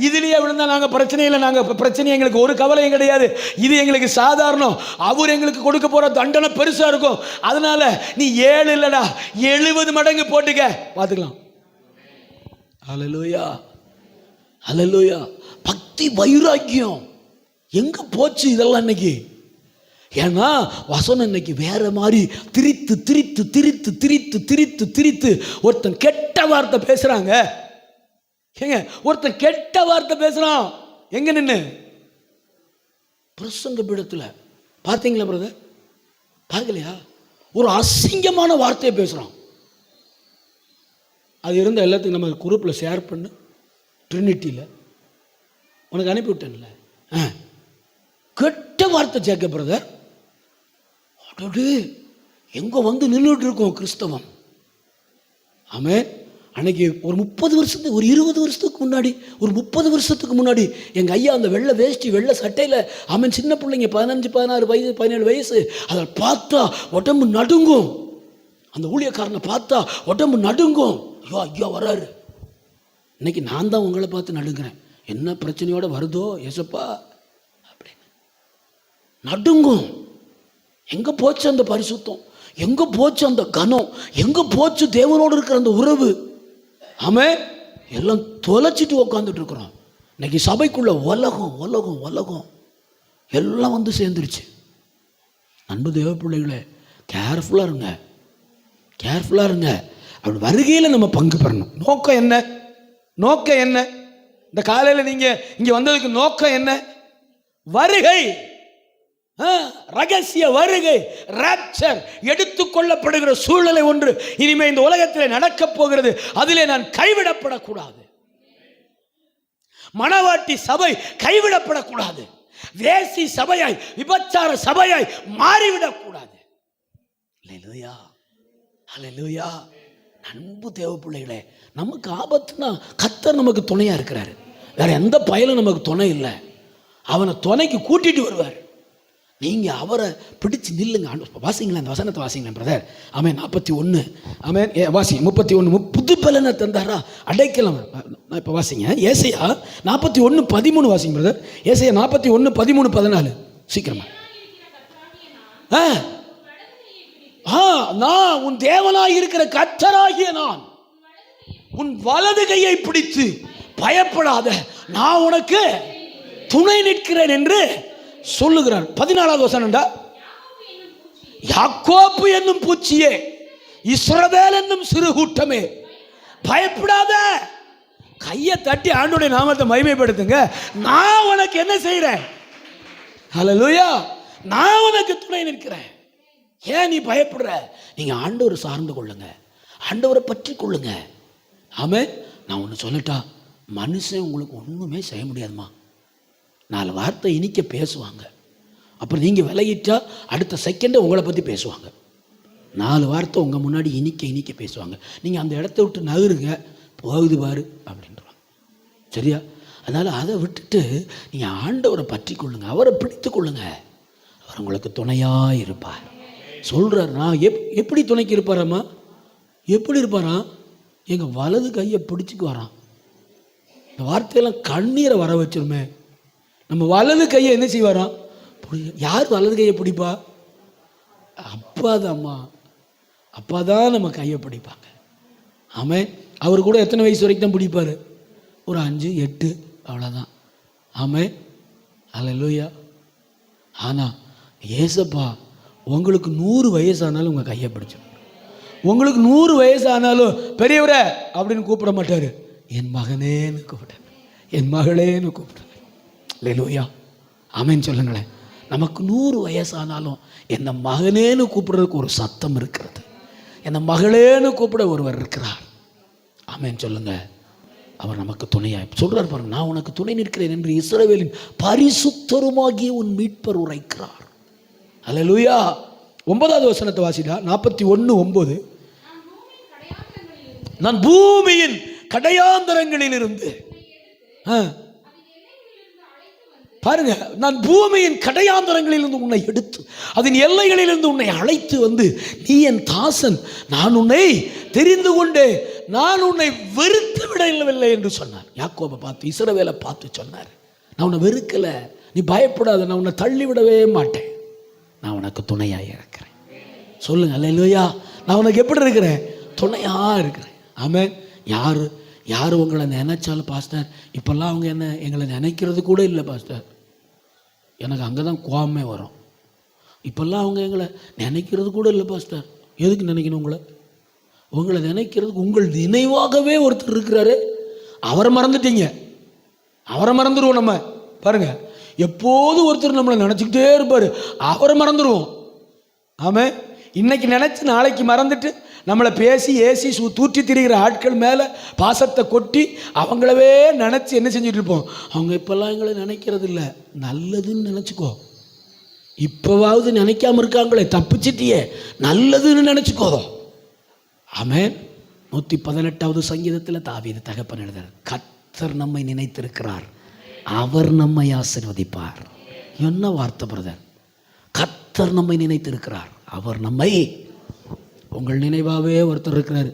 இதுலயே விழுந்தா நாங்கள் பிரச்சனை இல்லை, நாங்கள் பிரச்சனை எங்களுக்கு ஒரு கவலையும் கிடையாது. இது எங்களுக்கு சாதாரணம். அவர் எங்களுக்கு கொடுக்க போற தண்டனை பெருசா இருக்கும். அதனால நீ 7 இல்லடா 70 மடங்கு போட்டுக்க, பார்த்துக்கலாம். அல்லேலூயா, அல்லேலூயா. பக்தி வைராக்கியம் எங்க போச்சு இதெல்லாம் இன்னைக்கு? ஏன்னா வசனம் இன்னைக்கு வேற மாதிரி திரித்து திரித்து திரித்து திரித்து திரித்து திரித்து ஒருத்தன் கெட்ட வார்த்தை பேசுறாங்க. ஏங்க ஒருத்தன் கெட்ட வார்த்தை பேசுறான் எங்க நின்று? பிரசங்க பீடத்தில் பார்த்தீங்களா பிரதர்? பார்க்கலையா? ஒரு அசிங்கமான வார்த்தையை பேசுறான். அது இருந்த எல்லாத்துக்கும் நம்ம குரூப்பில் ஷேர் பண்ணு, ட்ரினிட்டியில் உனக்கு அனுப்பிவிட்டேன்ல. கெட்ட வார்த்தை சேர்க்க பிரதர். எங்கே வந்து நின்றுட்டு இருக்கோம் கிறிஸ்தவம். ஆமென். அன்னைக்கு ஒரு 30 வருஷத்துக்கு, ஒரு 20 வருஷத்துக்கு முன்னாடி, ஒரு 30 வருஷத்துக்கு முன்னாடி எங்கள் ஐயா அந்த வெள்ளை வேஷ்டி வெள்ளை சட்டையில், அவன் சின்ன பிள்ளைங்க 15, 16 வயசு 17 வயசு, அதை பார்த்தா உடம்பு நடுங்கும். அந்த ஊழியக்காரனை பார்த்தா உடம்பு நடுங்கும். ஐயோ ஐயா வராரு. இன்னைக்கு நான் தான் உங்களை பார்த்து நடுங்கிறேன். என்ன பிரச்சனையோட வருதோ ஏசப்பா அப்படின்னு நடுங்கும். எங்கே போச்சு அந்த பரிசுத்தம்? எங்கே போச்சு அந்த கனம்? எங்கே போச்சு தேவனோடு இருக்கிற அந்த உறவு? ஆமென். எல்லாம் தொலைச்சிட்டு உட்காந்துட்டு இருக்கிறோம். இன்னைக்கு சபைக்குள்ள உலகம் உலகம் உலகம் எல்லாம் வந்து சேர்ந்துருச்சு. அன்பு தேவ பிள்ளைகளே, கேர்ஃபுல்லாக இருங்க, கேர்ஃபுல்லாக இருங்க. அப்படி வருகையில் நம்ம பங்கு பெறணும். நோக்கம் என்ன? நோக்கம் என்ன? இந்த காலையில் நீங்கள் இங்கே வந்ததுக்கு நோக்கம் என்ன? வருகை, ரகசிய வருகை, ராப்சர், எடுத்துக்கொள்ளப்படுகிற சூழ்நிலை ஒன்று இனிமே இந்த உலகத்தில் நடக்க போகிறது. அதிலே நான் கைவிடப்படக்கூடாது. மணவாட்டி சபை கைவிடப்படக்கூடாது. வேசி சபையாய், விபச்சார சபையாய் மாறிவிடக்கூடாது. அல்லேலூயா, அல்லேலூயா. அன்பு தேவ பிள்ளைகளே, நமக்கு ஆபத்துனா கர்த்தர் நமக்கு துணையா இருக்கிறாரு. வேற எந்த பயலும் நமக்கு துணை இல்லை. அவனை துணைக்கு கூட்டிட்டு வருவார். நீங்க அவரை பிடிச்சு நில்லுங்க. வாசிங்களா அந்த வசனத்தை வாசிங்களேன் பிரதர். ஆமென். 41 ஆமென். வாசி 31. புது பலனை தந்தாரா அடைக்கலாம். நான் இப்போ வாசிங்க ஏசாயா 41:13 வாசிங்க பிரதர். ஏசாயா 41:13-14 சீக்கிரமா. நான் உன் தேவனாய் இருக்கிற கர்த்தராகிய நான் உன் வலது கையை பிடித்து பயப்படாத, நான் உனக்கு துணை நிற்கிறேன் என்று சொல்லுகிறார். 14வது வசனம்டா. யாக்கோப்பு என்னும் பூச்சியே, இஸ்ரவேல் என்னும் சிறு கூட்டமே, பயப்படாத. கையை தட்டி ஆண்டவருடைய நாமத்தை மகிமைப்படுத்துங்க. நான் உனக்கு என்ன செய்றேன்? ஹல்லேலூயா. நான் உனக்கு துணை நிற்கிறேன். ஏன் நீ பயப்படுற? நீங்க ஆண்டவரை சார்ந்து கொள்ளுங்க, ஆண்டவரை பற்றி கொள்ளுங்க. ஆமென். நான் ஒன்று சொல்லட்டா, மனுஷன் உங்களுக்கு ஒன்றுமே செய்ய முடியாதுமா. 4 வார்த்தை இனிக்க பேசுவாங்க, அப்புறம் நீங்கள் விலகிட்டா அடுத்த செகண்டே உங்களை பற்றி பேசுவாங்க. 4 வார்த்தை உங்கள் முன்னாடி இனிக்க இனிக்க பேசுவாங்க. நீங்கள் அந்த இடத்த விட்டு நகருங்க, போகுது பாரு அப்படின்றாங்க. சரியா? அதனால் அதை விட்டுட்டு நீங்கள் ஆண்டவரை பற்றி கொள்ளுங்க, அவரை பிடித்து கொள்ளுங்க. அவர் உங்களுக்கு துணையாக இருப்பார். சொல்கிறார், நான் எப்படி துணைக்கு இருப்பாராம்மா? எப்படி இருப்பாராம்? எங்கள் வலது கையை பிடிச்சிக்கு வரான். இந்த வார்த்தையெல்லாம் கண்ணீரை வர வச்சிருமே. நம்ம வலது கையை என்ன செய்வாராம்? யார் வலது கையை பிடிப்பா? அப்பா தான். அம்மா அப்பா தான் நம்ம கையை பிடிப்பாங்க. ஆமென். அவர் கூட எத்தனை வயசு வரைக்கும் தான் பிடிப்பார்? ஒரு 5, 8 அவ்வளோதான். ஆமென். அல்லேலூயா. ஆனால் ஏசப்பா உங்களுக்கு 100 வயசானாலும் உங்கள் கையை பிடிச்சிடும். உங்களுக்கு 100 வயசானாலும் பெரியவரே அப்படின்னு கூப்பிட மாட்டார், என் மகனேன்னு கூப்பிட்டார், என் மகளேன்னு கூப்பிட்டார். அல்லேலூயா. ஆமென் சொல்லுங்களேன். நமக்கு 100 வயசானாலும் என்னை மகனேன்னு கூப்பிடுறதுக்கு ஒரு சத்தம் இருக்கிறது. என்னை மகளேன்னு கூப்பிட ஒருவர் இருக்கிறார். ஆமென் சொல்லுங்க. அவர் நமக்கு துணையாய் சொல்றார் பாருங்க, நான் உனக்கு துணை நிற்கிறேன் என்று இஸ்ரவேலின் பரிசுத்தருமாகிய உன் மீட்பர் உரைக்கிறார். அல்லேலூயா. 9வது வசனத்தை வாசிடா. 41:9. நான் பூமியின் கடையாந்தரங்களில் இருந்து பாருங்க, நான் பூமியின் கடையாந்தரங்களிலிருந்து உன்னை எடுத்து அதன் எல்லைகளிலிருந்து உன்னை அழைத்து வந்து நீ என் தாசன், நான் உன்னை தெரிந்து கொண்டே, நான் உன்னை வெறுத்து விடவில்லை என்று சொன்னார். யாக்கோபை பார்த்து, இஸ்ரவேலை பார்த்து சொன்னார், நான் உன்னை வெறுக்கல, நீ பயப்படாத, நான் உன்னை தள்ளி விடவே மாட்டேன், நான் உனக்கு துணையாக இருக்கிறேன். சொல்லுங்க அல்லேலூயா. நான் உனக்கு எப்படி இருக்கிறேன்? துணையாக இருக்கிறேன். ஆமென். யார் உங்களை நினைச்சாலும் பாஸ்டர், இப்போல்லாம் அவங்க எங்களை நினைக்கிறது கூட இல்லை பாஸ்டர், எனக்கு அங்கே தான் கோபமே வரும். இப்போல்லாம் அவங்க எங்களை நினைக்கிறது கூட இல்லை பாஸ்டர். எதுக்கு நினைக்கணும்? உங்களை நினைக்கிறதுக்கு உங்கள் நினைவாகவே ஒருத்தர் இருக்கிறாரு, அவரை மறந்துட்டீங்க. அவரை மறந்துடுவோம் நம்ம. பாருங்க, எப்போதும் ஒருத்தர் நம்மளை நினச்சிக்கிட்டே இருப்பார், அவரை மறந்துடுவோம். ஆமாம். இன்னைக்கு நினச்சி நாளைக்கு மறந்துட்டு நம்மளை பேசி ஏசி தூற்றி திரிகிற ஆட்கள் மேலே பாசத்தை கொட்டி அவங்களவே நினச்சி என்ன செஞ்சுட்டு இருப்போம்? அவங்க இப்போல்லாம் எங்களை நினைக்கிறது இல்லை, நல்லதுன்னு நினச்சிக்கோ. இப்போவாவது நினைக்காம இருக்காங்களே, தப்பிச்சிட்டியே, நல்லதுன்னு நினச்சிக்கோ. ஆமென். 118வது சங்கீதத்தில் தாவீது தகப்பன் எழுதுறார், கர்த்தர் நம்மை நினைத்திருக்கிறார், அவர் நம்மை ஆசீர்வதிப்பார். என்ன வார்த்தை பிரதர்! கர்த்தர் நம்மை நினைத்திருக்கிறார், அவர் நம்மை. உங்கள் நினைவாகவே ஒருத்தர் இருக்கிறார்,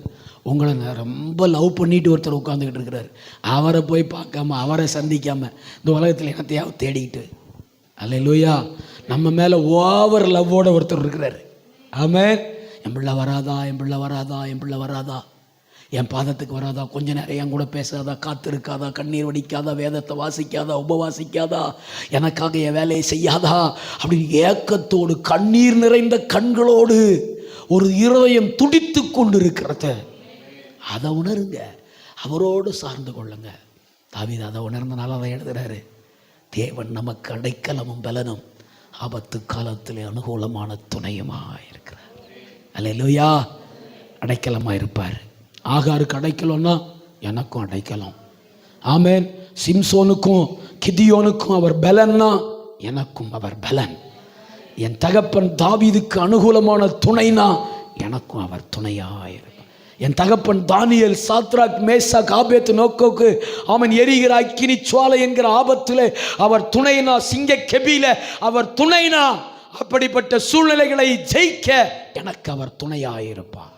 உங்களை ரொம்ப லவ் பண்ணிட்டு ஒருத்தர் உட்காந்துக்கிட்டு இருக்கிறார். அவரை போய் பார்க்காம, அவரை சந்திக்காமல் இந்த உலகத்தில் என்னத்தையாவது தேடிக்கிட்டு, அல்லேலூயா, நம்ம மேலே ஓவர் லவ்வோட ஒருத்தர் இருக்கிறார். ஆமென். என் பிள்ளை வராதா, என் பிள்ளை வராதா, என் பிள்ளை வராதா, என் பாதத்துக்கு வராதா, கொஞ்ச நேரம் என் கூட பேசாதா, காத்திருக்காதா, கண்ணீர் வடிக்காதா, வேதத்தை வாசிக்காதா, உபவாசிக்காதா, எனக்காக என் வேலையை செய்யாதா அப்படின்னு ஏக்கத்தோடு கண்ணீர் நிறைந்த கண்களோடு ஒரு இருதயம் துடித்து கொண்டு இருக்கிறத அதை உணருங்க, அவரோடு சார்ந்து கொள்ளுங்க. தாவீது அதை உணர்ந்தனால அதை எழுதுறாரு, தேவன் நமக்கு அடைக்கலமும் பலனும் ஆபத்து காலத்தில் அனுகூலமான துணையுமாக இருக்கிறார். அல்லேலூயா. அடைக்கலமாக இருப்பார். ஆகாருக்கு அடைக்கலம்னா எனக்கும் அடைக்கலம். ஆமென். சிம்சோனுக்கும் கிதியோனுக்கும் அவர் பலன்னா எனக்கும் அவர் பலன். என் தகப்பன் தாவீதுக்கு அனுகூலமான துணைனா எனக்கும் அவர் துணையாயிருப்பார். என் தகப்பன் தானியேல், சாத்ராக், மேசாக், ஆபேத் நோக்கோக்கு அவன் எரிகிற அக்கினி சுவாலை என்கிற ஆபத்தில் அவர் துணைனா, சிங்க கெபியில அவர் துணைனா, அப்படிப்பட்ட சூழ்நிலைகளை ஜெயிக்க எனக்கு அவர் துணையாயிருப்பார்.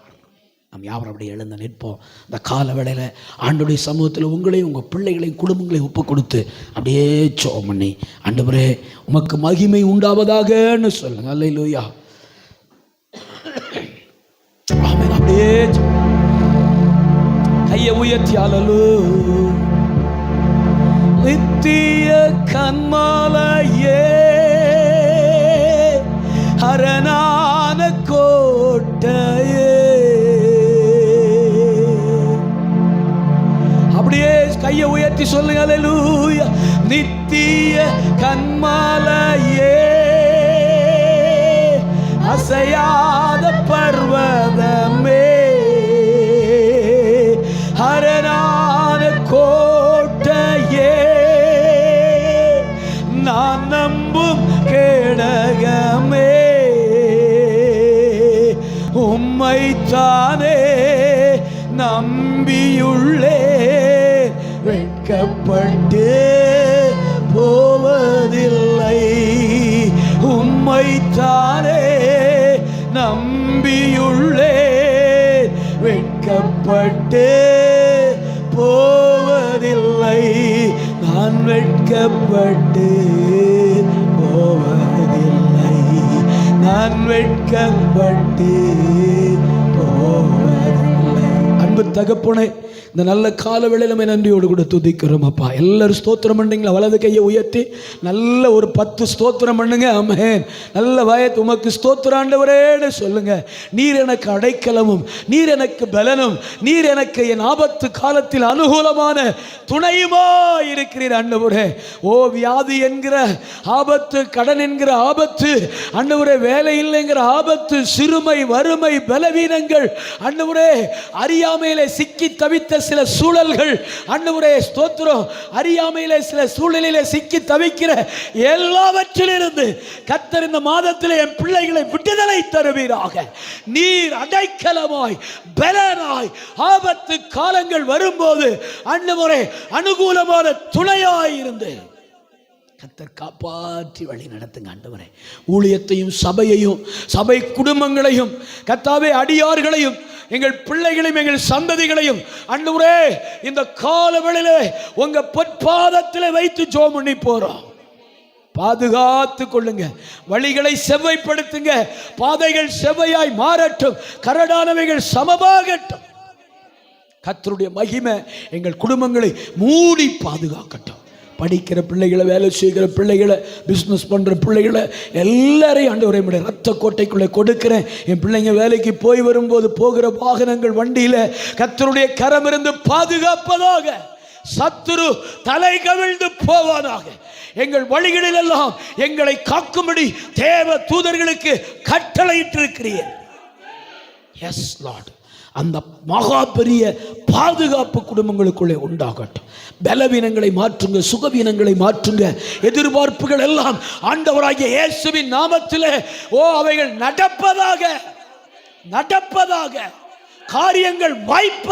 நாம் யாவரும் அப்படி எழுந்து நிற்போம். இந்த கால வேளையில் ஆண்டுடைய சமூகத்தில் உங்களையும் உங்கள் பிள்ளைகளையும் குடும்பங்களையும் ஒப்பு கொடுத்து அப்படியே ஜெபம் பண்ணி, ஆண்டவரே உமக்கு மகிமை உண்டாவதாகன்னு சொல்லுங்க. அல்லேலூயா. ஆமென். அப்படியே கையை உயர்த்தி அல்லேலூயா. நித்திய கன்மாலையே, அரணான கோட்டையே, அப்படியே கையை உயர்த்தி சொல்லுங்க. அல்லேலூயா. நித்திய கன்மாலையே, அசையாத பர்வதமே, அரணான கோட்டையே, நான் நம்பும் கேடகமே, உம்மைத்தானே நம்பியுள்ளே, வெட்கப்பட்டு போவதில்லை, உம்மைத்தானே நம்பியுள்ளே, வெட்கப்பட்டு போவதில்லை, நான் வெட்கப்பட்டு போவதில்லை, நான் வெட்கப்பட்டு போவதில்லை. அன்பு தகப்பனே, இந்த நல்ல கால வேளையிலுமே நன்றியோடு கூட துதிக்கிறோம் அப்பா. எல்லாரும் ஸ்தோத்திரம் பண்ணுறீங்களா? வலது கையை உயர்த்தி நல்ல ஒரு 10 ஸ்தோத்திரம் பண்ணுங்க. ஆமென். நல்ல வயத்து உமக்கு ஸ்தோத்திரம் ஆண்டவரேன்னு சொல்லுங்க. நீர் எனக்கு அடைக்கலமும், நீர் எனக்கு பலனும், நீர் எனக்கு என் ஆபத்து காலத்தில் அனுகூலமான துணையுமா இருக்கிறீர் ஆண்டவரே. ஓ வியாதி என்கிற ஆபத்து, கடன் என்கிற ஆபத்து ஆண்டவரே, வேலை இல்லைங்கிற ஆபத்து, சிறுமை, வறுமை, பலவீனங்கள் ஆண்டவரே, அறியாமையிலே சிக்கி தவித்த சில சூழல்கள் ஆண்டவரே ஸ்தோத்திரம், அறியாமையிலே சில சூழலிலே சிக்கி தவிக்கிற எல்லாவற்றிலிருந்து கர்த்தர் இந்த மாதத்தில் என் பிள்ளைகளை விடுதலை தருவீராக. நீர் அடைக்கலமாய் பலனாய் ஆபத்து காலங்கள் வரும்போது ஆண்டவரே அனுகூலமான துணையாய் இருந்து கர்த்தர் காப்பாற்றி வழி நடத்துங்க ஆண்டவரே. ஊழியத்தையும் சபையையும் சபை குடும்பங்களையும் கர்த்தாவே அடியார்களையும் எங்கள் பிள்ளைகளையும் எங்கள் சந்ததிகளையும் ஆண்டவரே இந்த காலவெளியிலே உங்க பொற்பாதத்தில் வைத்து ஜெபம் பண்ணி போறோம். பாதுகாத்து கொள்ளுங்க, வழிகளை செவ்வைப்படுத்துங்க, பாதைகள் செவ்வையாய் மாறட்டும், கரடானவைகள் சமமாகட்டும். கர்த்தருடைய மகிமை எங்கள் குடும்பங்களை மூடி பாதுகாக்கட்டும். படிக்கிற பிள்ளைகளை, வேலை செய்கிற பிள்ளைகளை, பிஸ்னஸ் பண்ணுற பிள்ளைகளை எல்லாரையும் ஆண்டவரே உம்முடைய ரத்த கோட்டைக்குள்ளே கொடுக்கிறேன். என் பிள்ளைங்க வேலைக்கு போய் வரும்போது போகிற வாகனங்கள் வண்டியில் கர்த்தருடைய கரம் இருந்து பாதுகாப்பதாக, சத்துரு தலை கவிழ்ந்து போவானாக. எங்கள் வழிகளில் எல்லாம் எங்களை காக்கும்படி தேவ தூதர்களுக்கு கட்டளையிட்டிருக்கிறீர். எஸ் லார்ட், அந்த மகா பெரிய பாதுகாப்பு குடும்பங்களுக்குள்ளே உண்டாகட்டும். பலவீனங்களை மாற்றுங்க, சுகவீனங்களை மாற்றுங்க. எதிர்பார்ப்புகள் எல்லாம் ஆண்டவராகிய இயேசுவின் நாமத்திலே அவைகள் நடப்பதாக, காரியங்கள் வாய்ப்பு